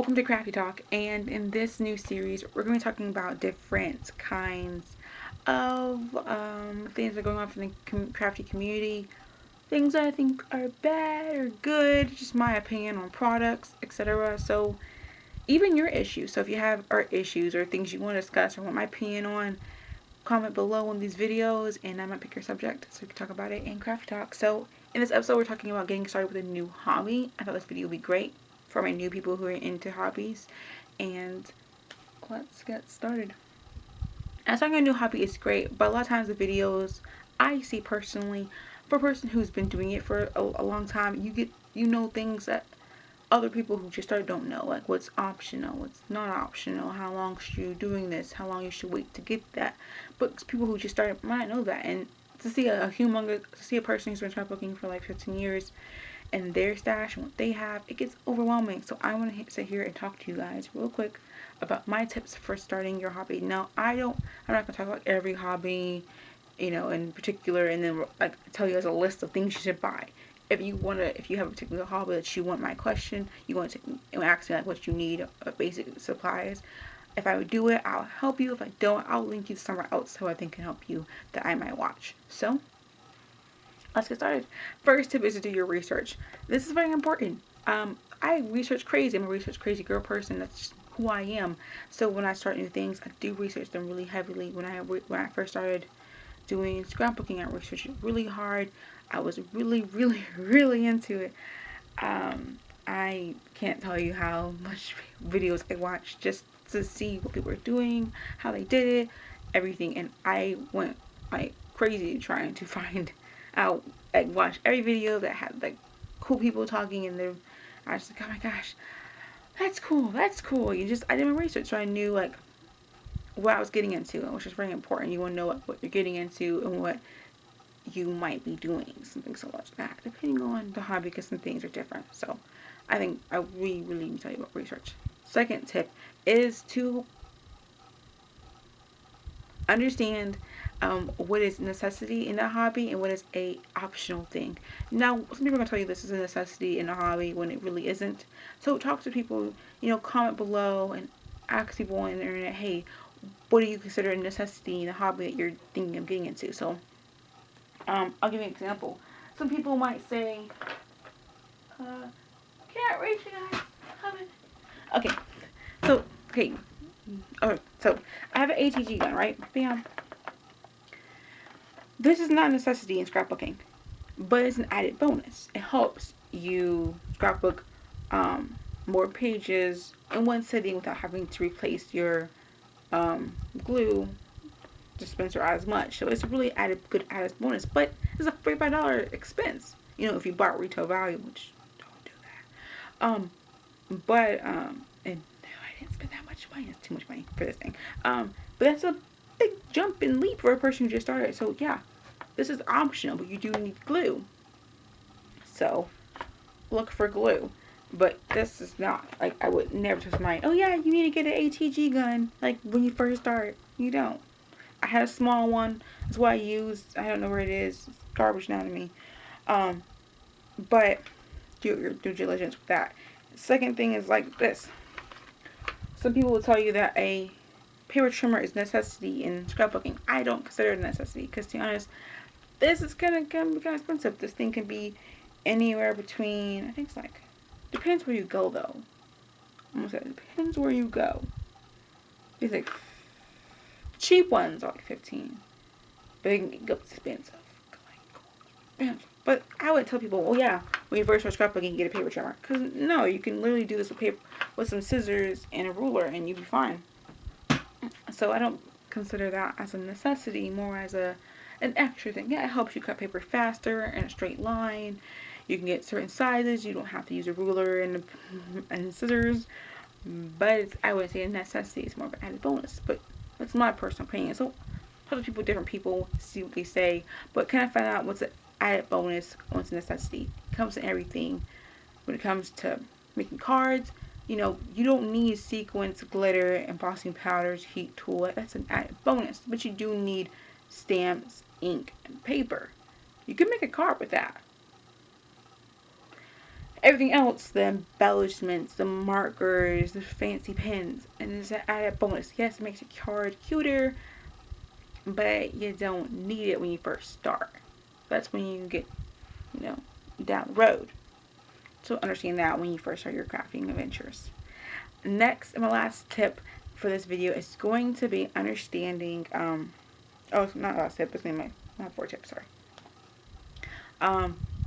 welcome to Crafty Talk, and in this new series, we're going to be talking about different kinds of things that are going on in the crafty community, things that I think are bad or good, just my opinion on products, etc. So, even your issues. So, if you have art issues or things you want to discuss or want my opinion on, comment below on these videos, and I might pick your subject so we can talk about it in Crafty Talk. So, in this episode, we're talking about getting started with a new hobby. I thought this video would be great for my new people who are into hobbies, and let's get started. And starting a new hobby is great, but a lot of times the videos I see personally, for a person who's been doing it for a long time, you know things that other people who just started don't know, like what's optional, what's not optional, how long should you doing this, how long you should wait to get that. But people who just started might know that, and to see to see a person who's been scrapbooking for like 15 years and their stash and what they have, it gets overwhelming. So I want to sit here and talk to you guys real quick about my tips for starting your hobby. Now, I'm not going to talk about every hobby, in particular, and then like tell you guys a list of things you should buy. If you have a particular hobby that you want my question, you want to ask me like what you need, basic supplies. If I would do it, I'll help you. If I don't, I'll link you to somewhere else who I think can help you that I might watch. So let's get started. First tip is to do your research. This is very important. I research crazy. I'm a research crazy girl person. That's just who I am. So when I start new things, I do research them really heavily. When I first started doing scrapbooking, I researched it really hard. I was really, really, really into it. I can't tell you how much videos I watched just to see what people were doing, how they did it, everything, and I went like crazy trying to find out. I watched every video that had like cool people talking, and I was like, oh my gosh, that's cool, that's cool. I did my research, so I knew like what I was getting into, which is very important. You want to know what you're getting into and what you might be doing, something so much that, depending on the hobby, because some things are different. So I think I really, really need to tell you about research. Second tip is to understand what is necessity in a hobby and what is a optional thing. Now, some people are going to tell you this is a necessity in a hobby when it really isn't. So talk to people, comment below and ask people on the internet, hey, what do you consider a necessity in a hobby that you're thinking of getting into? So I'll give you an example. Some people might say, can't reach you guys. Okay, so, okay. Alright, so I have an ATG gun, right? Bam. This is not a necessity in scrapbooking, but it's an added bonus. It helps you scrapbook more pages in one sitting without having to replace your glue dispenser as much. So it's a really good added bonus, but it's a $45 expense. If you bought retail value, which don't do that. And no, I didn't spend that much money. That's too much money for this thing. But that's a big jump and leap for a person who just started. So yeah, this is optional, but you do need glue. So look for glue. But this is not, like, I would never just mind, oh yeah, you need to get an ATG gun, like, when you first start. You don't. I had a small one. That's what I used. I don't know where it is. It's garbage now to me. But do your due diligence with that. Second thing is like this. Some people will tell you that a paper trimmer is necessity in scrapbooking. I don't consider it a necessity because, to be honest, this is gonna be kind of expensive. This thing can be anywhere between, I think it's like, depends where you go though. I'm gonna say it depends where you go. These like cheap ones are like 15, but they can go expensive. But I would tell people, well, yeah, when you first start scrapbooking, get a paper trimmer. Because no, you can literally do this with some scissors and a ruler, and you'll be fine. So I don't consider that as a necessity, more as an extra thing. Yeah, it helps you cut paper faster in a straight line. You can get certain sizes. You don't have to use a ruler and scissors. But I wouldn't say a necessity. It's more of an added bonus. But that's my personal opinion. So talk to different people, see what they say. But can I find out what's an added bonus, what's a necessity? It comes to everything. When it comes to making cards, you don't need sequins, glitter, embossing powders, heat tool. That's an added bonus. But you do need stamps, ink, and paper. You can make a card with that. Everything else, the embellishments, the markers, the fancy pens, and it's an added bonus. Yes, it makes your card cuter, but you don't need it when you first start. That's when you get, you know, down the road. So understand that when you first start your crafting adventures. Next, and my last tip for this video is going to be understanding, oh, not last tip, it's my fourth tip, sorry.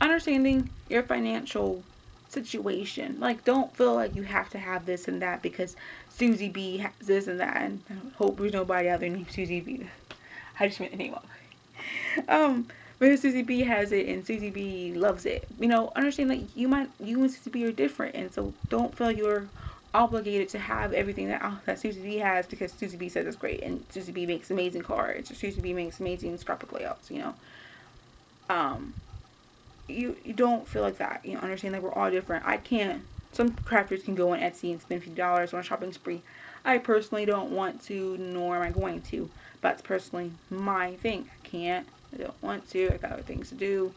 Understanding your financial situation. Like, don't feel like you have to have this and that because Susie B has this and that, and I hope there's nobody out there named Susie B. I just made the name up. Because Susie B has it and Susie B loves it. Understand that you and Susie B are different, and so don't feel you're obligated to have everything that Susie B has because Susie B says it's great and Susie B makes amazing cards or Susie B makes amazing scrapbook layouts. Um, you don't feel like that. Understand that we're all different. I can't. Some crafters can go on Etsy and spend $50 on a shopping spree. I personally don't want to, nor am I going to. That's personally my thing. I can't. I don't want to. I got other things to do.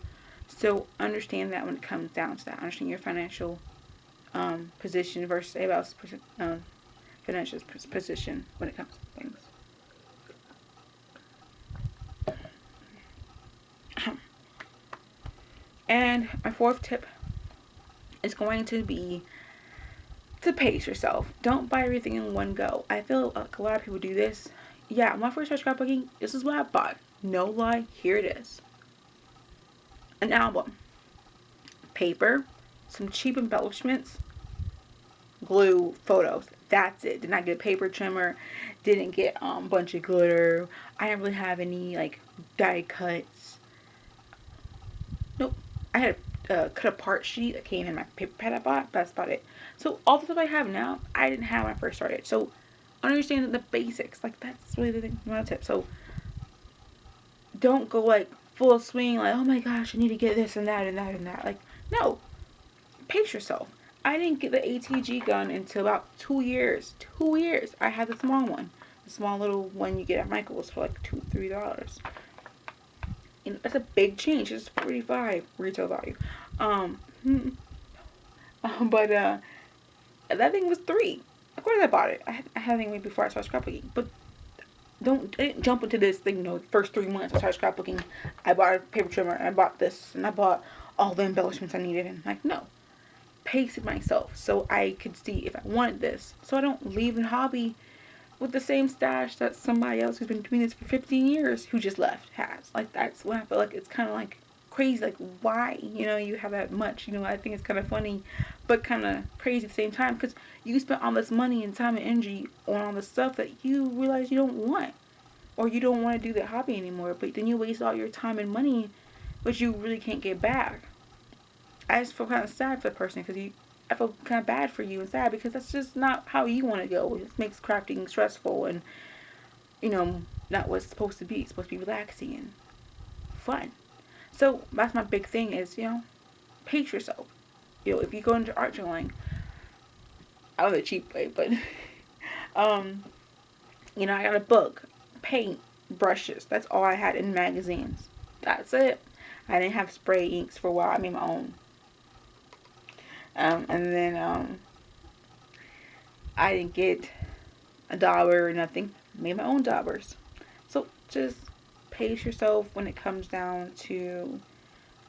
So understand that when it comes down to that. Understand your financial position versus anybody else's financial position when it comes to things. And my fourth tip is going to be to pace yourself. Don't buy everything in one go. I feel like a lot of people do this. Yeah, when I first started scrapbooking, this is what I bought. No lie, here it is. An album, paper, some cheap embellishments, glue, photos. That's it. Did not get a paper trimmer. Didn't get a bunch of glitter. I didn't really have any like die cuts. Nope. I had a cut apart sheet that came in my paper pad I bought. That's about it. So all the stuff I have now, I didn't have when I first started. So understand the basics. Like that's really the thing. My tip. So don't go like full swing. Like, oh my gosh, I need to get this and that and that and that. Like no. Pace yourself. I didn't get the ATG gun until about 2 years. 2 years. I had the small one. The small little one you get at Michael's for like $2-3. And that's a big change. It's $45 retail value. But that thing was $3. Of course I bought it. I had it before I started scrapbooking. But didn't jump into this thing. First 3 months I started scrapbooking, I bought a paper trimmer and I bought this and I bought all the embellishments I needed. And like no. Pace it myself so I could see if I wanted this, so I don't leave the hobby with the same stash that somebody else who's been doing this for 15 years who just left has. Like that's when I feel like it's kind of like crazy. Like why you have that much. I think it's kind of funny but kind of crazy at the same time because you spent all this money and time and energy on all the stuff that you realize you don't want or you don't want to do that hobby anymore, but then you waste all your time and money which you really can't get back. I just feel kind of sad for the person because I feel kind of bad for you and sad because that's just not how you want to go. It makes crafting stressful and, not what it's supposed to be. It's supposed to be relaxing and fun. So that's my big thing is, pace yourself. If you go into art journaling, I don't know the cheap way, but, I got a book, paint, brushes. That's all I had in magazines. That's it. I didn't have spray inks for a while. I made my own. And then I didn't get a dauber or nothing. I made my own daubers. So just pace yourself when it comes down to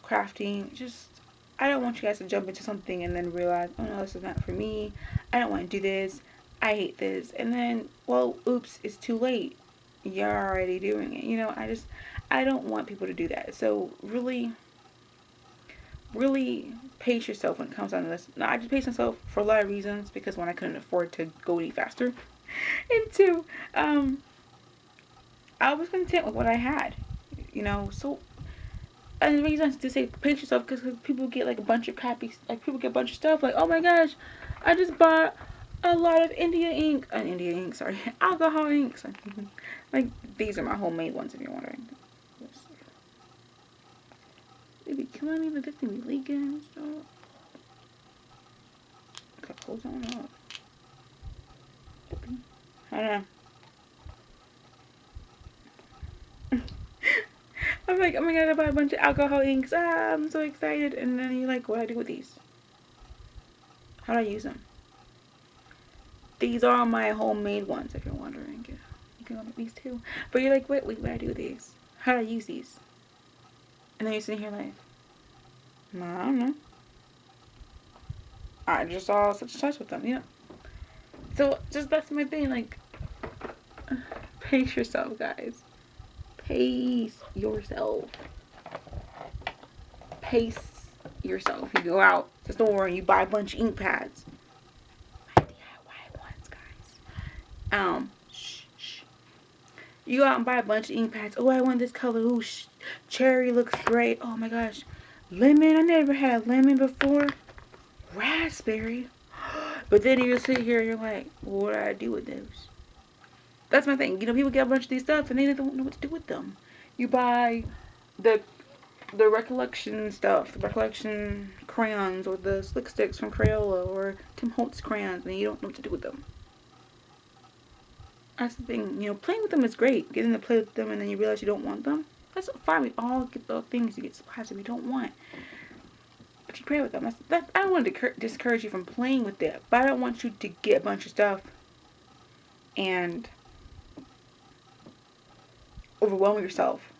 crafting. I don't want you guys to jump into something and then realize, oh no, this is not for me. I don't want to do this. I hate this. And then, well, oops, it's too late. You're already doing it. I don't want people to do that. So really pace yourself when it comes down to this. Now, I just pace myself for a lot of reasons because one, I couldn't afford to go any faster, and two, I was content with what I had, So, and the reason to say pace yourself because people get like a bunch of crappy, like people get a bunch of stuff like, oh my gosh, I just bought a lot of alcohol inks. Like these are my homemade ones if you're wondering. They be killing me, but this thing be leaking and stuff. Okay, hold on up. I don't know. I'm like, oh my god, I bought a bunch of alcohol inks. I'm so excited. And then you're like, what do I do with these? How do I use them? These are my homemade ones, if you're wondering. Yeah, you can make these too. But you're like, wait, what do I do with these? How do I use these? And then you're sitting here like, no, I don't know. I just saw such a touch with them, you know. So just that's my thing. Like, pace yourself, guys. Pace yourself. Pace yourself. You go out to the store and you buy a bunch of ink pads. My DIY ones, guys. Shh. You go out and buy a bunch of ink pads. Oh, I want this color. Ooh, cherry looks great. Oh my gosh. Lemon. I never had lemon before. Raspberry. But then you sit here and you're like, what do I do with those? That's my thing. You know, people get a bunch of these stuff and they don't know what to do with them. You buy the recollection stuff, the recollection crayons, or the slick sticks from Crayola, or Tim Holtz crayons, and you don't know what to do with them. That's the thing. You know, playing with them is great. Getting to play with them and then you realize you don't want them. That's fine. We all get those things. You get supplies that we don't want. But you play with them. I don't want to discourage you from playing with it. But I don't want you to get a bunch of stuff and overwhelm yourself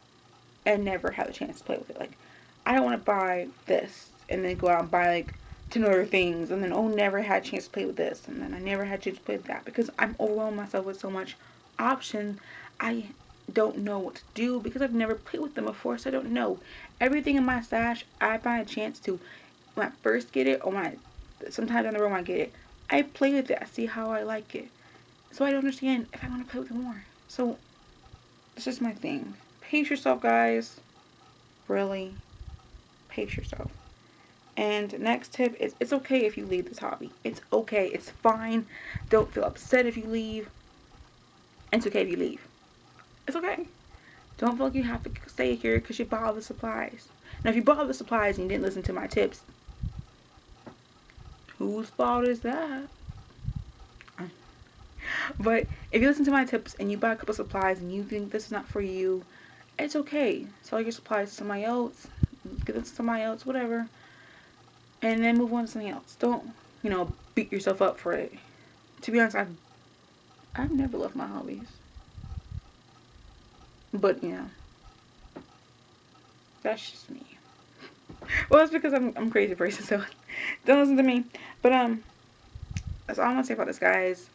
and never have a chance to play with it. Like, I don't want to buy this and then go out and buy like 10 other things and then, oh, never had a chance to play with this and then I never had a chance to play with that because I'm overwhelming myself with so much option. I don't know what to do because I've never played with them before, so I don't know. Everything in my stash, I find a chance to, when I first get it, or when I, sometimes down the road when I get it, I play with it. I see how I like it. So I don't understand if I want to play with it more. So, it's just my thing. Pace yourself, guys. Really. Pace yourself. And next tip is, it's okay if you leave this hobby. It's okay. It's fine. Don't feel upset if you leave. It's okay if you leave. It's okay. Don't feel like you have to stay here because you bought all the supplies. Now, if you bought all the supplies and you didn't listen to my tips, whose fault is that? But if you listen to my tips and you buy a couple supplies and you think this is not for you, it's okay. Sell your supplies to somebody else. Give them to somebody else, whatever. And then move on to something else. Don't, beat yourself up for it. To be honest, I've never left my hobbies. But, that's just me. Well, it's because I'm a crazy person, so don't listen to me. But, that's all I'm going to say about this, guys.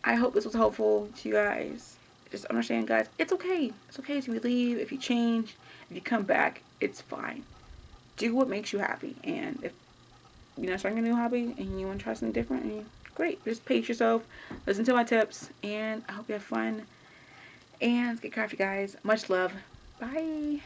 I hope this was helpful to you guys. Just understand, guys, it's okay. It's okay if you leave, if you change, if you come back, it's fine. Do what makes you happy. And if you're not starting a new hobby and you want to try something different, great. Just pace yourself. Listen to my tips. And I hope you have fun. And get crafty, guys. Much love. Bye.